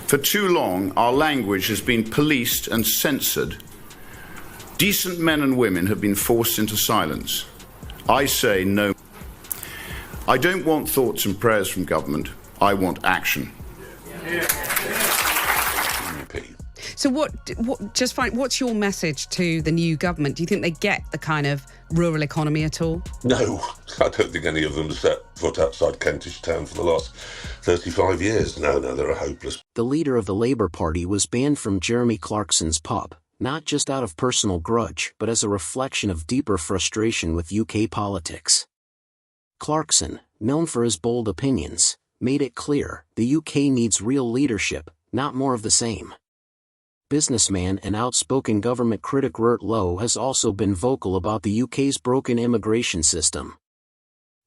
For too long, our language has been policed and censored. Decent men and women have been forced into silence. I say no. I don't want thoughts and prayers from government. I want action. So what's your message to the new government? Do you think they get the kind of rural economy at all? No, I don't think any of them have set foot outside Kentish Town for the last 35 years. No, they're hopeless. The leader of the Labour Party was banned from Jeremy Clarkson's pub, not just out of personal grudge, but as a reflection of deeper frustration with UK politics. Clarkson, known for his bold opinions, made it clear the UK needs real leadership, not more of the same. Businessman and outspoken government critic Rupert Lowe has also been vocal about the UK's broken immigration system.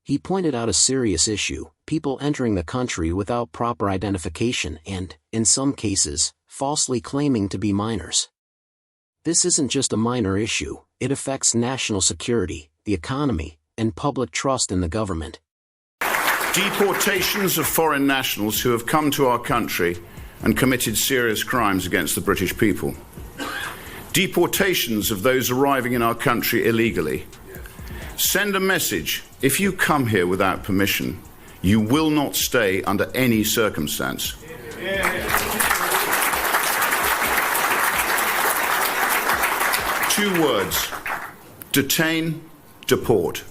He pointed out a serious issue: people entering the country without proper identification and, in some cases, falsely claiming to be minors. This isn't just a minor issue, it affects national security, the economy, and public trust in the government. Deportations of foreign nationals who have come to our country and committed serious crimes against the British people. Deportations of those arriving in our country illegally. Send a message: if you come here without permission, you will not stay under any circumstance. 2 words: detain, deport.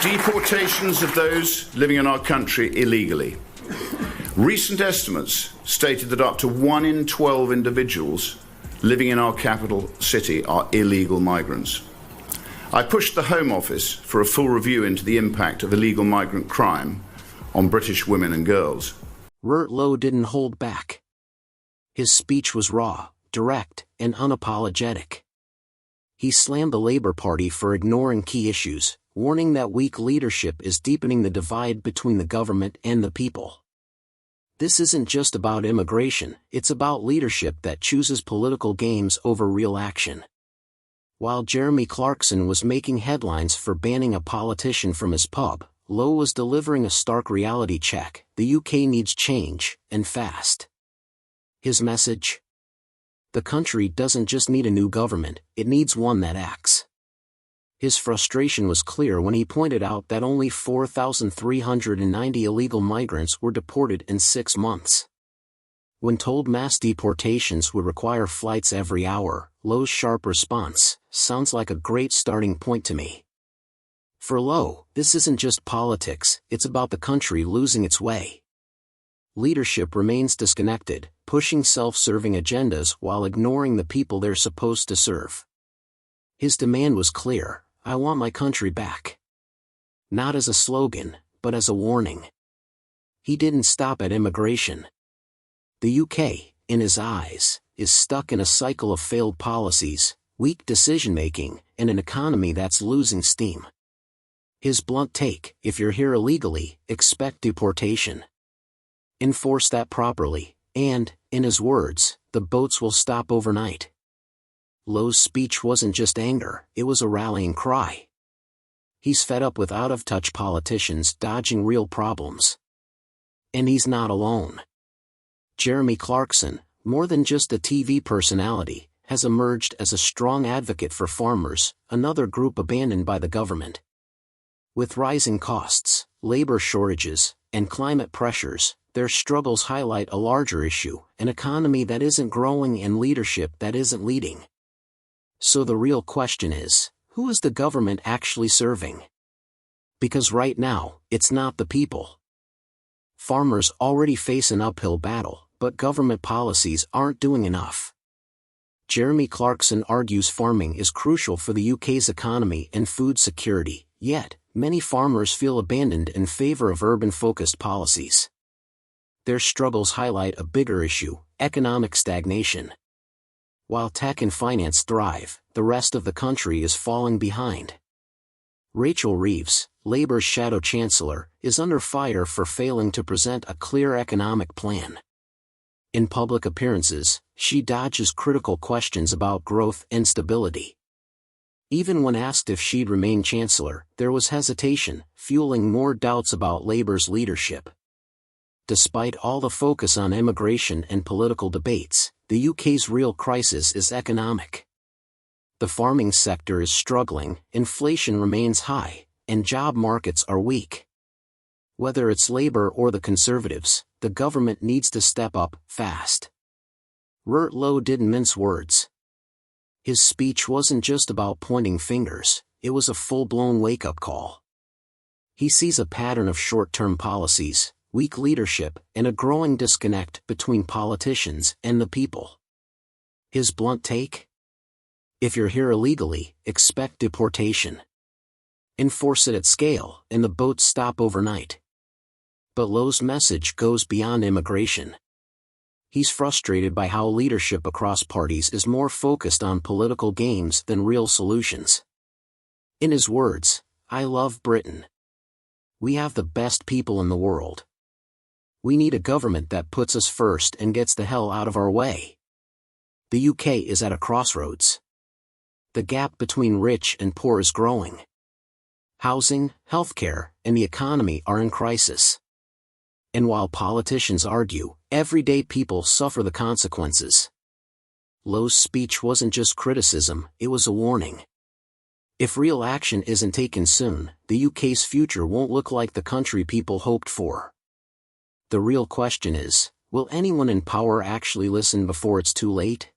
Deportations of those living in our country illegally. Recent estimates stated that up to 1 in 12 individuals living in our capital city are illegal migrants. I pushed the Home Office for a full review into the impact of illegal migrant crime on British women and girls. Rupert Lowe didn't hold back. His speech was raw, direct, and unapologetic. He slammed the Labour Party for ignoring key issues, warning that weak leadership is deepening the divide between the government and the people. This isn't just about immigration, it's about leadership that chooses political games over real action. While Jeremy Clarkson was making headlines for banning a politician from his pub, Lowe was delivering a stark reality check: the UK needs change, and fast. His message? The country doesn't just need a new government, it needs one that acts. His frustration was clear when he pointed out that only 4,390 illegal migrants were deported in 6 months. When told mass deportations would require flights every hour, Lowe's sharp response: "Sounds like a great starting point to me." For Lowe, this isn't just politics, it's about the country losing its way. Leadership remains disconnected, pushing self-serving agendas while ignoring the people they're supposed to serve. His demand was clear: I want my country back. Not as a slogan, but as a warning. He didn't stop at immigration. The UK, in his eyes, is stuck in a cycle of failed policies, weak decision-making, and an economy that's losing steam. His blunt take: if you're here illegally, expect deportation. Enforce that properly, and, in his words, the boats will stop overnight. Lowe's speech wasn't just anger, it was a rallying cry. He's fed up with out-of-touch politicians dodging real problems. And he's not alone. Jeremy Clarkson, more than just a TV personality, has emerged as a strong advocate for farmers, another group abandoned by the government. With rising costs, labor shortages, and climate pressures, their struggles highlight a larger issue: an economy that isn't growing and leadership that isn't leading. So the real question is, who is the government actually serving? Because right now, it's not the people. Farmers already face an uphill battle, but government policies aren't doing enough. Jeremy Clarkson argues farming is crucial for the UK's economy and food security, yet, many farmers feel abandoned in favor of urban-focused policies. Their struggles highlight a bigger issue: economic stagnation. While tech and finance thrive, the rest of the country is falling behind. Rachel Reeves, Labour's shadow chancellor, is under fire for failing to present a clear economic plan. In public appearances, she dodges critical questions about growth and stability. Even when asked if she'd remain Chancellor, there was hesitation, fueling more doubts about Labour's leadership. Despite all the focus on immigration and political debates, the UK's real crisis is economic. The farming sector is struggling, inflation remains high, and job markets are weak. Whether it's Labour or the Conservatives, the government needs to step up, fast. Rupert Lowe didn't mince words. His speech wasn't just about pointing fingers, it was a full-blown wake-up call. He sees a pattern of short-term policies, weak leadership, and a growing disconnect between politicians and the people. His blunt take? If you're here illegally, expect deportation. Enforce it at scale, and the boats stop overnight. But Lowe's message goes beyond immigration. He's frustrated by how leadership across parties is more focused on political games than real solutions. In his words, "I love Britain. We have the best people in the world. We need a government that puts us first and gets the hell out of our way." The UK is at a crossroads. The gap between rich and poor is growing. Housing, healthcare, and the economy are in crisis. And while politicians argue, everyday people suffer the consequences. Lowe's speech wasn't just criticism, it was a warning. If real action isn't taken soon, the UK's future won't look like the country people hoped for. The real question is, will anyone in power actually listen before it's too late?